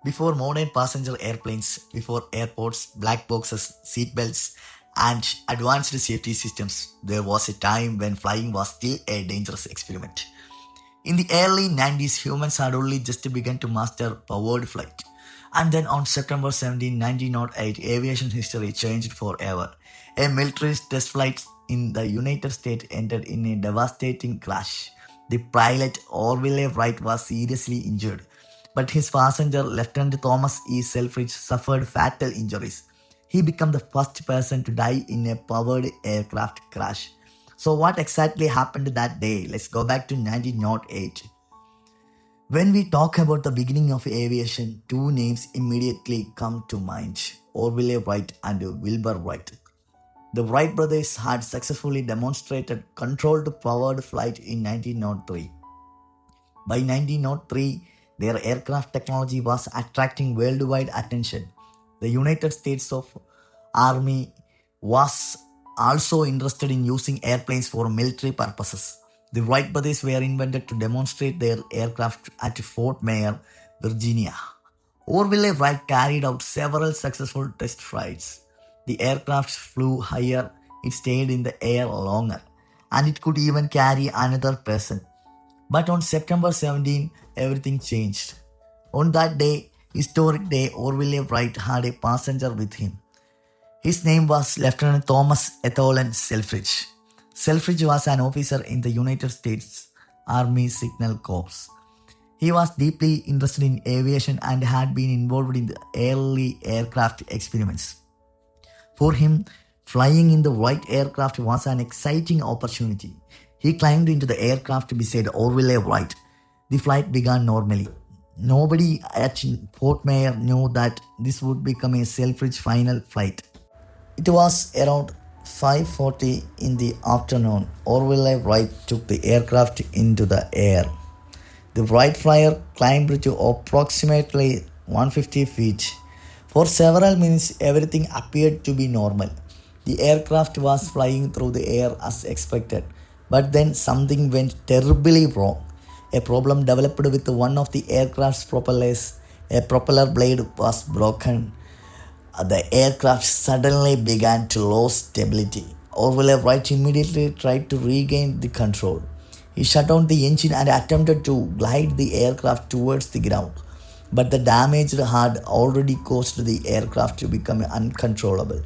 Before modern passenger airplanes, before airports, black boxes, seatbelts, and advanced safety systems, there was a time when flying was still a dangerous experiment. In the early 90s, humans had only just begun to master powered flight. And then on September 17, 1908, aviation history changed forever. A military test flight in the United States ended in a devastating crash. The pilot, Orville Wright, was seriously injured, but his passenger, Lieutenant Thomas E. Selfridge, suffered fatal injuries. He became the first person to die in a powered aircraft crash. So, what exactly happened that day? Let's go back to 1908. When we talk about the beginning of aviation, two names immediately come to mind: Orville Wright and Wilbur Wright. The Wright brothers had successfully demonstrated controlled powered flight in 1903. By 1903, their aircraft technology was attracting worldwide attention. The United States of Army was also interested in using airplanes for military purposes. The Wright brothers were invented to demonstrate their aircraft at Fort Myer, Virginia. Orville Wright carried out several successful test flights. The aircraft flew higher, it stayed in the air longer, and it could even carry another person. But on September 17, everything changed. On that day, historic day, Orville Wright had a passenger with him. His name was Lieutenant Thomas Ethelwyn Selfridge. Selfridge was an officer in the United States Army Signal Corps. He was deeply interested in aviation and had been involved in the early aircraft experiments. For him, flying in the Wright aircraft was an exciting opportunity. He climbed into the aircraft beside Orville Wright. The flight began normally. Nobody at Fort Myer knew that this would become a Selfridge final flight. It was around 5:40 in the afternoon. Orville Wright took the aircraft into the air. The Wright flyer climbed to approximately 150 feet. For several minutes, everything appeared to be normal. The aircraft was flying through the air as expected, but then something went terribly wrong. A problem developed with one of the aircraft's propellers. A propeller blade was broken. The aircraft suddenly began to lose stability. Orville Wright immediately tried to regain the control. He shut down the engine and attempted to glide the aircraft towards the ground. But the damage had already caused the aircraft to become uncontrollable.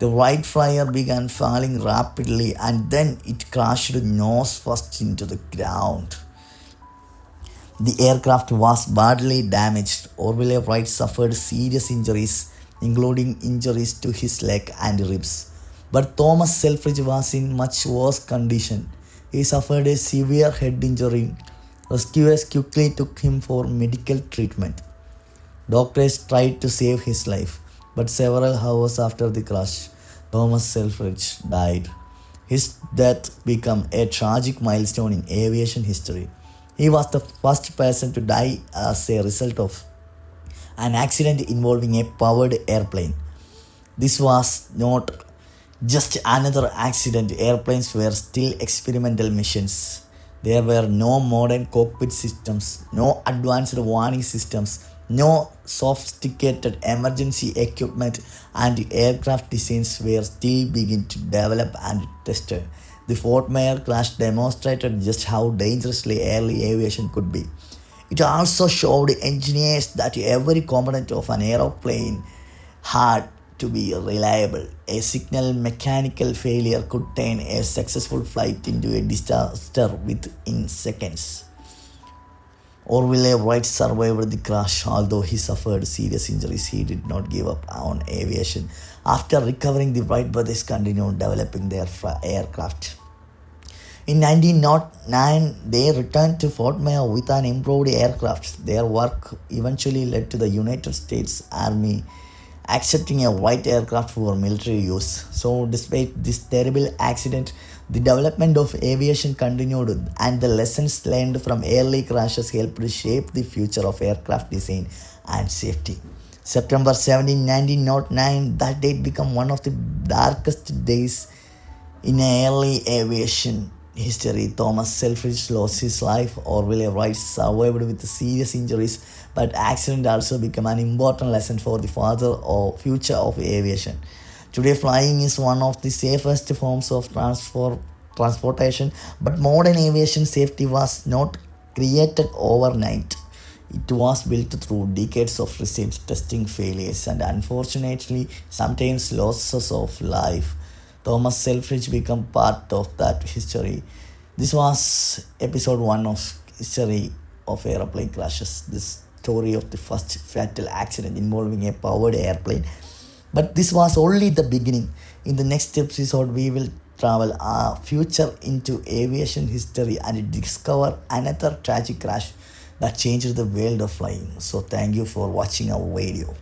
The Wright flyer began falling rapidly and then it crashed nose first into the ground. The aircraft was badly damaged. Orville Wright suffered serious injuries, including injuries to his leg and ribs. But Thomas Selfridge was in much worse condition. He suffered a severe head injury. Rescuers quickly took him for medical treatment. Doctors tried to save his life, but several hours after the crash, Thomas Selfridge died. His death became a tragic milestone in aviation history. He was the first person to die as a result of an accident involving a powered airplane. This was not just another accident. Airplanes were still experimental missions. There were no modern cockpit systems, no advanced warning systems, no sophisticated emergency equipment, and aircraft designs were still beginning to develop and tested. The Fort Myer crash demonstrated just how dangerously early aviation could be. It also showed engineers that every component of an aeroplane had to be reliable. A single mechanical failure could turn a successful flight into a disaster within seconds. Orville Wright survived the crash. Although he suffered serious injuries, he did not give up on aviation. After recovering, the Wright brothers continued developing their aircraft. In 1909, they returned to Fort Myer with an improved aircraft. Their work eventually led to the United States Army accepting a Wright aircraft for military use. So, despite this terrible accident, the development of aviation continued, and the lessons learned from early crashes helped shape the future of aircraft design and safety. September 17, 1909, that date became one of the darkest days in early aviation history. Thomas Selfridge lost his life. Orville Wright survived with serious injuries, but accident also became an important lesson for the father or future of aviation. Today, flying is one of the safest forms of transportation, but modern aviation safety was not created overnight. It was built through decades of research, testing, failures, and unfortunately, sometimes losses of life. Thomas Selfridge became part of that history. This was episode 1 of History of Aeroplane Crashes. This story of the first fatal accident involving a powered airplane. But this was only the beginning. In the next episode, we will travel our future into aviation history and discover another tragic crash that changed the world of flying. So thank you for watching our video.